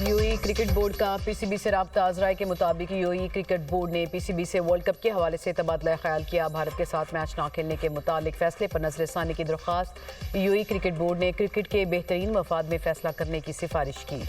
UAE cricket board का PCB से राब्ता। आजराई के मुताबिक यूएई क्रिकेट बोर्ड ने पीसीबी से वर्ल्ड कप के हवाले से तबादला ख्याल किया। भारत के साथ मैच ना खेलने के मुतालिक फैसले पर नजरसानी की दरख्वास्त। यूएई क्रिकेट बोर्ड ने क्रिकेट के बेहतरीन मफाद में फैसला करने की सिफारिश की।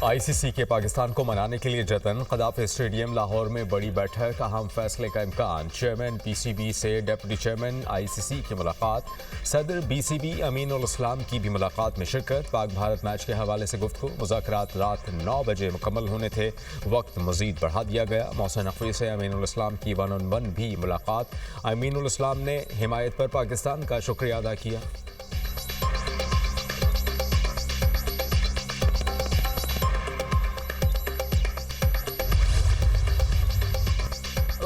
आईसीसी के पाकिस्तान को मनाने के लिए जतन। कदाफी स्टेडियम लाहौर में बड़ी बैठक, अहम फैसले का इम्कान। चेयरमैन पीसीबी से डिप्टी चेयरमैन आईसीसी की मुलाकात। सदर बीसीबी अमीनुल इस्लाम की भी मुलाकात में शिरकत। पाक भारत मैच के हवाले से गुफ्तगू। मुज़ाकरात रात 9 बजे मुकम्मल होने थे, वक्त मजीद बढ़ा दिया गया। मोहसिन नकवी से अमीनुल इस्लाम की 1-on-1 भी मुलाकात। अमीनुल इस्लाम ने हिमायत पर पाकिस्तान का शुक्रिया अदा किया।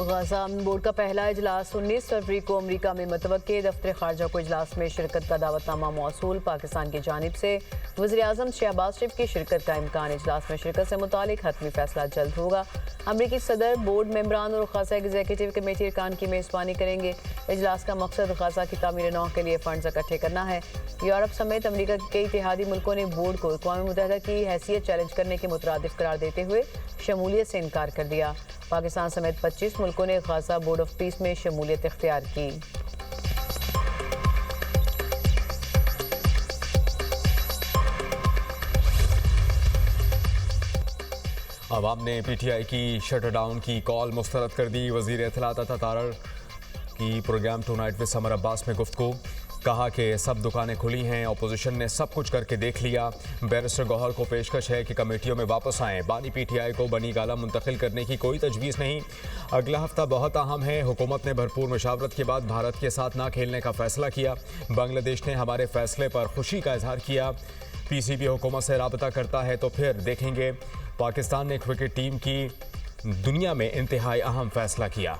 गाज़ा अमन बोर्ड का पहला इजलास 19 फरवरी को अमरीका में मतवक्के। दफ्तर खारजा को इजलास में शिरकत का दावतनामा मौसूल। पाकिस्तान की जानिब से वज़ीर-ए-आज़म शहबाज शरीफ की शिरकत का इम्कान। इजलास में शिरकत से मुतालिक हतमी फैसला जल्द होगा। अमरीकी सदर बोर्ड मेंबरान और गाज़ा एग्जीक्यूटिव कमेटी अरकान की मेज़बानी करेंगे। इजलास का मकसद गाज़ा की तामीर नौ के लिए फंड्स इकट्ठे करना है। यूरोप समेत अमरीका के कई इत्तेहादी मुल्कों ने बोर्ड को अक़वाम मुत्तहिदा की हैसियत चैलेंज करने के मुतरादिफ करार देते हुए शमूलियत से इनकार कर दिया। पाकिस्तान समेत 25 मुल्कों ने गाज़ा बोर्ड ऑफ पीस में शमूलियत इख्तियार की। अवाम ने पीटीआई की शटर डाउन की कॉल मुस्तरद कर दी। वज़ीर इत्तलात तारर की programme tonight with Samar Abbas में गुफ्तगू। कहा कि सब दुकानें खुली हैं, अपोजिशन ने सब कुछ करके देख लिया। बैरिस्टर गौहर को पेशकश है कि कमेटियों में वापस आएँ। बानी पीटीआई को बनी गाला मुंतकिल करने की कोई तजवीज़ नहीं। अगला हफ्ता बहुत अहम है। हुकूमत ने भरपूर मशावरत के बाद भारत के साथ ना खेलने का फैसला किया। बांग्लादेश ने हमारे फैसले पर खुशी का इजहार किया। पीसीबी हुकूमत से राबता करता है तो फिर देखेंगे। पाकिस्तान ने क्रिकेट टीम की दुनिया में इंतहाई अहम फैसला किया।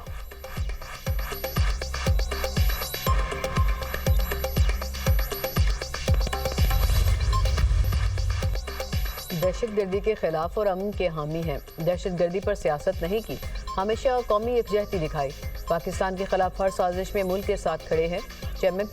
दहशतगर्दी के खिलाफ और अमन के हामी हैं। दहशतगर्दी पर सियासत नहीं की, हमेशा कौमी यकजहती दिखाई। पाकिस्तान के खिलाफ हर साजिश में मुल्क के साथ खड़े हैं। चेयरमैन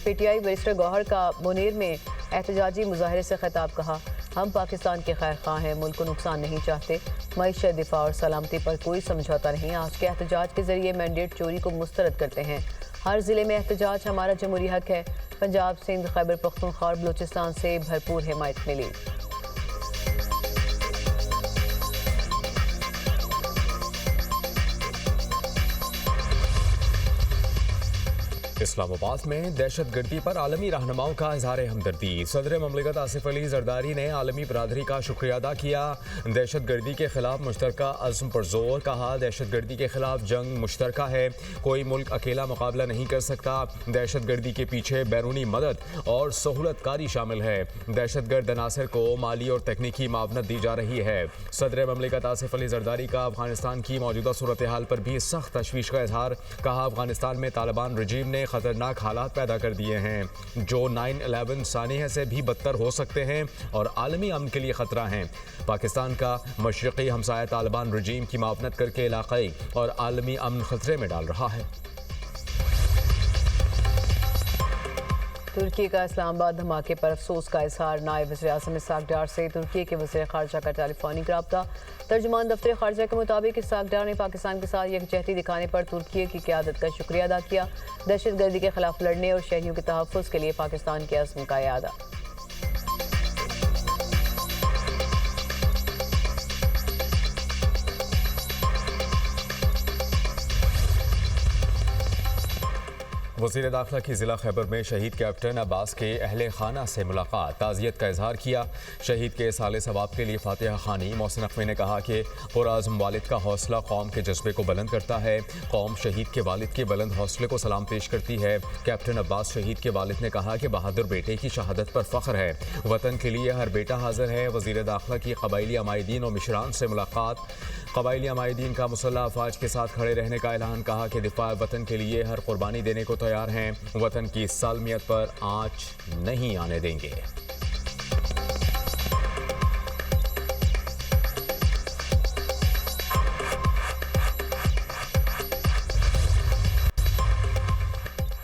पीटीआई बैरिस्टर गौहर का मुनीर में एहतजाजी मुजाहरे से खिताब। कहा, हम पाकिस्तान के खैर खां हैं, मुल्क को नुकसान नहीं चाहते। मईशत, दिफा और सलामती पर कोई समझौता नहीं। आज के एहतजाज के जरिए मैंडेट चोरी को मुस्तरद करते हैं। हर ज़िले में एहतजाज हमारा जमहूरी हक है। पंजाब, सिंध, खैबर पख्तूनख्वा और बलूचिस्तान से भरपूर हिमायत मिली। इस्लामाबाद में दहशतगर्दी पर आलमी रहनुमाओं का इजहार हमदर्दी। सदर ममलिकत आसिफ अली जरदारी ने आलमी बरादरी का शुक्रिया अदा किया। दहशतगर्दी के खिलाफ मुश्तरका अज़्म पर जोर। कहा, दहशतगर्दी के खिलाफ जंग मुश्तरका है, कोई मुल्क अकेला मुकाबला नहीं कर सकता। दहशतगर्दी के पीछे बैरूनी मदद और सहूलतकारी शामिल है। दहशतगर्द अनासर को माली और तकनीकी मावनत दी जा रही है। सदर ममलिकत आसिफ अली जरदारी का अफगानिस्तान की मौजूदा सूरत हाल पर भी सख्त तशवीश का इजहार। कहा, अफगानिस्तान में तालिबान रजीम ने खतरनाक हालात पैदा कर दिए हैं जो 9/11 सानिया से भी बदतर हो सकते हैं और आलमी अमन के लिए खतरा हैं। पाकिस्तान का मशरक़ी हमसाया तालिबान रजीम की मावनत करके इलाक़ाई और आलमी अमन खतरे में डाल रहा है। तुर्की का इस्लामाबाद धमाके पर अफसोस का इजहार। नायब वज़ीर-ए-आज़म इसहाक डार से तुर्की के वज़ीर ख़ारजा का टेलीफोनिक रब्ता। तर्जुमान दफ्तर ख़ारजा के मुताबिक इसहाक डार ने पाकिस्तान के साथ यकजहती दिखाने पर तुर्की की क़यादत का शुक्रिया अदा किया। दहशतगर्दी के खिलाफ लड़ने और शहरियों के तहफ़्फ़ुज़ के लिए पाकिस्तान के अज़्म का यादा। वज़ीर दाखिला की ज़िला खैबर में शहीद कैप्टन अब्बास के अहले खाना से मुलाकात। ताज़ियत का इजहार किया। शहीद के साले सवाब के लिए फातिहा खानी। मोहसिन नकवी ने कहा कि पुरआज़्म वालिद का हौसला कौम के जज्बे को बुलंद करता है। कौम शहीद के वालिद के बुलंद हौसले को सलाम पेश करती है। कैप्टन अब्बास शहीद के वालिद ने कहा कि बहादुर बेटे की शहादत पर फ़ख्र है। वतन के लिए हर बेटा हाजिर है। वज़ीर दाखिला की क़बाइली अमायदीन और मिशरान से मुलाकात। क़बाइली अमायदीन का मुसल्लह अफ़वाज के साथ खड़े रहने का ऐलान। कहा कि दिफा वतन के लिए हर कुर्बानी देने को तैयार हैं। वतन की सालमियत पर आँच नहीं आने देंगे।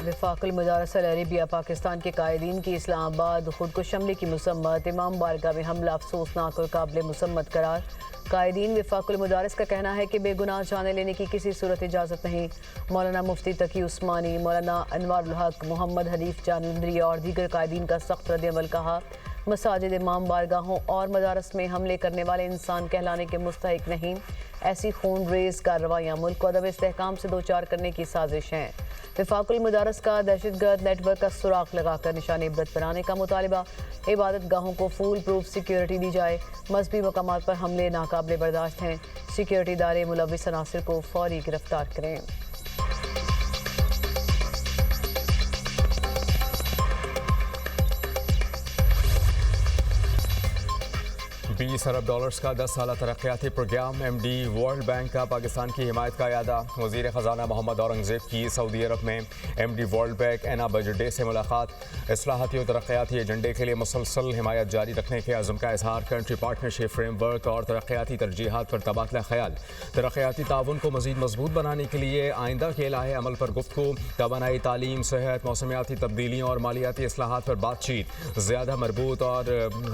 وفاق المدارس العربیہ پاکستان کے قائدین کی اسلام آباد خودکش حملے کی مذمت، امام بارگاہ میں حملہ افسوسناک اور قابل مذمت قرار۔ قائدین وفاق المدارس کا کہنا ہے کہ بے گناہ جانیں لینے کی کسی صورت اجازت نہیں۔ مولانا مفتی تقی عثمانی، مولانا انوار الحق، محمد حنیف جالندری اور دیگر قائدین کا سخت رد عمل کہا۔ مساجد، امام بارگاہوں اور مدارس میں حملے کرنے والے انسان کہلانے کے مستحق نہیں۔ ایسی خون ریز کارروائیاں ملک کو عدم استحکام سے دوچار کرنے کی سازش ہیں۔ وفاق المدارس کا دہشت گرد نیٹ ورک کا سراغ لگا کر نشان عبرت بنانے کا مطالبہ۔ عبادت گاہوں کو فول پروف سیکیورٹی دی جائے۔ مذہبی مقامات پر حملے ناقابل برداشت ہیں۔ سیکیورٹی ادارے ملوث عناصر کو فوری گرفتار کریں۔ 20 ارب ڈالرز کا 10 سالہ ترقیاتی programme M D World Bank کا پاکستان کی حمایت کا اعادہ۔ وزیر خزانہ محمد اورنگزیب کی سعودی عرب میں ایم ڈی ورلڈ بینک اینا بجٹ ڈے سے ملاقات۔ اصلاحاتی و ترقیاتی ایجنڈے کے لیے مسلسل حمایت جاری رکھنے کے عزم کا اظہار۔ کنٹری پارٹنرشپ فریم ورک اور ترقیاتی ترجیحات پر تبادلہ خیال۔ ترقیاتی تعاون کو مزید مضبوط بنانے کے لیے آئندہ کے لائحہ عمل پر گفتگو۔ توانائی، تعلیم، صحت، موسمیاتی تبدیلیوں اور مالیاتی اصلاحات پر بات چیت۔ زیادہ مربوط اور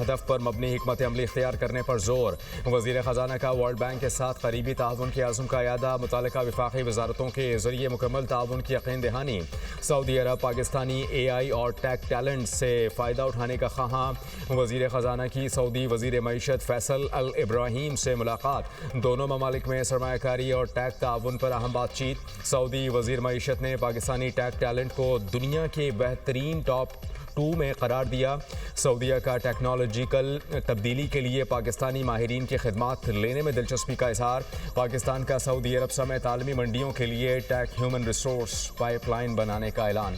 ہدف پر مبنی حکمت عملی اختیار کرنے پر زور۔ وزیر خزانہ کا ورلڈ بینک کے ساتھ قریبی تعاون کے عزم کا اعادہ۔ متعلقہ وفاقی وزارتوں کے ذریعے مکمل تعاون کی یقین دہانی۔ سعودی عرب پاکستانی اے آئی اور ٹیک ٹیلنٹ سے فائدہ اٹھانے کا خواہاں۔ وزیر خزانہ کی سعودی وزیر معیشت فیصل الابراہیم سے ملاقات۔ دونوں ممالک میں سرمایہ کاری اور ٹیک تعاون پر اہم بات چیت۔ سعودی وزیر معیشت نے پاکستانی ٹیک ٹیلنٹ کو دنیا کے بہترین ٹاپ 2 میں قرار دیا۔ سعودیہ کا ٹیکنالوجیکل تبدیلی کے لیے پاکستانی ماہرین کی خدمات لینے میں دلچسپی کا اظہار۔ پاکستان کا سعودی عرب سمیت عالمی منڈیوں کے لیے ٹیک ہیومن ریسورس پائپ لائن بنانے کا اعلان۔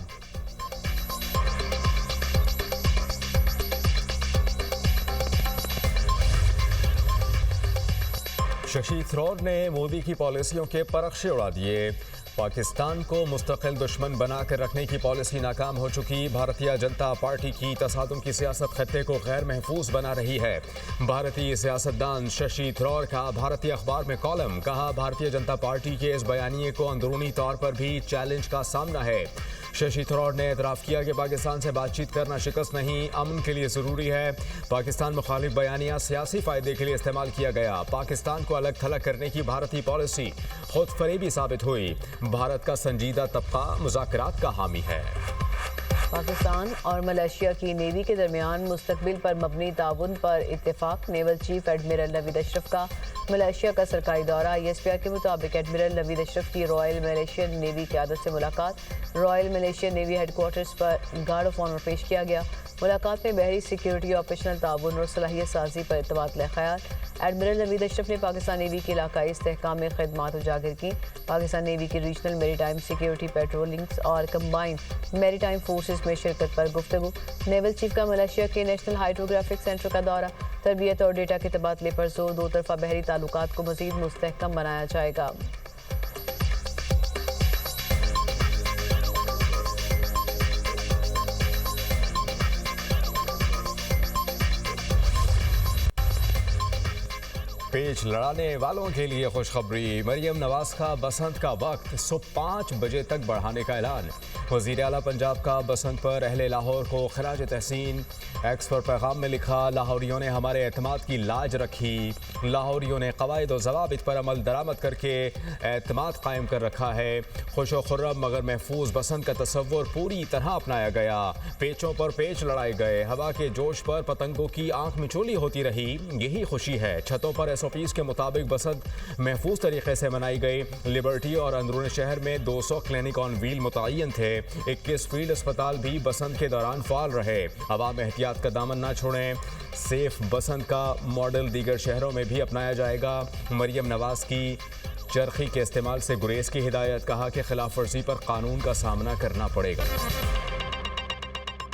ششی تھرور نے مودی کی پالیسیوں کے پرخشے اڑا دیے۔ پاکستان کو مستقل دشمن بنا کر رکھنے کی پالیسی ناکام ہو چکی۔ بھارتیہ جنتا پارٹی کی تصادم کی سیاست خطے کو غیر محفوظ بنا رہی ہے۔ بھارتی سیاستدان ششی تھرور کا بھارتی اخبار میں کالم، کہا بھارتیہ جنتا پارٹی کے اس بیانیے کو اندرونی طور پر بھی چیلنج کا سامنا ہے۔ ششی تھرور نے اعتراف کیا کہ پاکستان سے بات چیت کرنا شکست نہیں، امن کے لیے ضروری ہے۔ پاکستان مخالف بیانیہ سیاسی فائدے کے لیے استعمال کیا گیا۔ پاکستان کو الگ تھلگ کرنے کی بھارتی پالیسی خود فریبی ثابت ہوئی۔ بھارت کا سنجیدہ طبقہ مذاکرات کا حامی ہے۔ پاکستان اور ملائیشیا کی نیوی کے درمیان مستقبل پر مبنی تعاون پر اتفاق۔ نیول چیف ایڈمرل نوید اشرف کا ملائیشیا کا سرکاری دورہ۔ آئی ایس پی آر کے مطابق ایڈمرل نوید اشرف کی رائل ملیشین نیوی قیادت سے ملاقات۔ Royal Malaysian navy headquarters پر گارڈ آف آنر پیش کیا گیا۔ ملاقات میں بحری سیکیورٹی، آپریشنل تعاون اور صلاحیت سازی پر تبادلہ خیال۔ ایڈمرل نوید اشرف نے پاکستان نیوی کے علاقائی استحکام میں خدمات اجاگر کی۔ پاکستان نیوی کی ریجنل میری ٹائم سیکیورٹی پیٹرولنگ اور کمبائنڈ میری ٹائم فورسز میں شرکت پر گفتگو۔ نیول چیف کا ملائیشیا کے نیشنل ہائیڈروگرافک سینٹر کا دورہ۔ تربیت اور ڈیٹا کے تبادلے پر زور۔ دو طرفہ بحری تعلقات کو مزید مستحکم بنایا جائے گا۔ پیچ لڑانے والوں کے لیے خوشخبری، مریم نواز کا بسنت کا وقت صبح 5 بجے تک بڑھانے کا اعلان۔ وزیر اعلیٰ پنجاب کا بسنت پر اہل لاہور کو خراج تحسین۔ ایکس پر پیغام میں لکھا، لاہوریوں نے ہمارے اعتماد کی لاج رکھی۔ لاہوریوں نے قواعد و ضوابط پر عمل درآمد کر کے اعتماد قائم کر رکھا ہے۔ خوش و خرم مگر محفوظ بسنت کا تصور پوری طرح اپنایا گیا۔ پیچوں پر پیچ لڑائے گئے، ہوا کے جوش پر پتنگوں کی آنکھ مچولی ہوتی رہی، یہی خوشی ہے۔ چھتوں پر SOPs کے مطابق بسنت محفوظ طریقے سے منائی گئی۔ لبرٹی اور اندرون شہر میں 200 کلینک آن ویل متعین تھے۔ 21 فیلڈ اسپتال بھی بسنت کے دوران فعال رہے۔ عوام احتیاط کا دامن نہ چھوڑیں۔ سیف بسنت کا ماڈل دیگر شہروں میں بھی اپنایا جائے گا۔ مریم نواز کی چرخی کے استعمال سے گریز کی ہدایت، کہا کہ خلاف ورزی پر قانون کا سامنا کرنا پڑے گا۔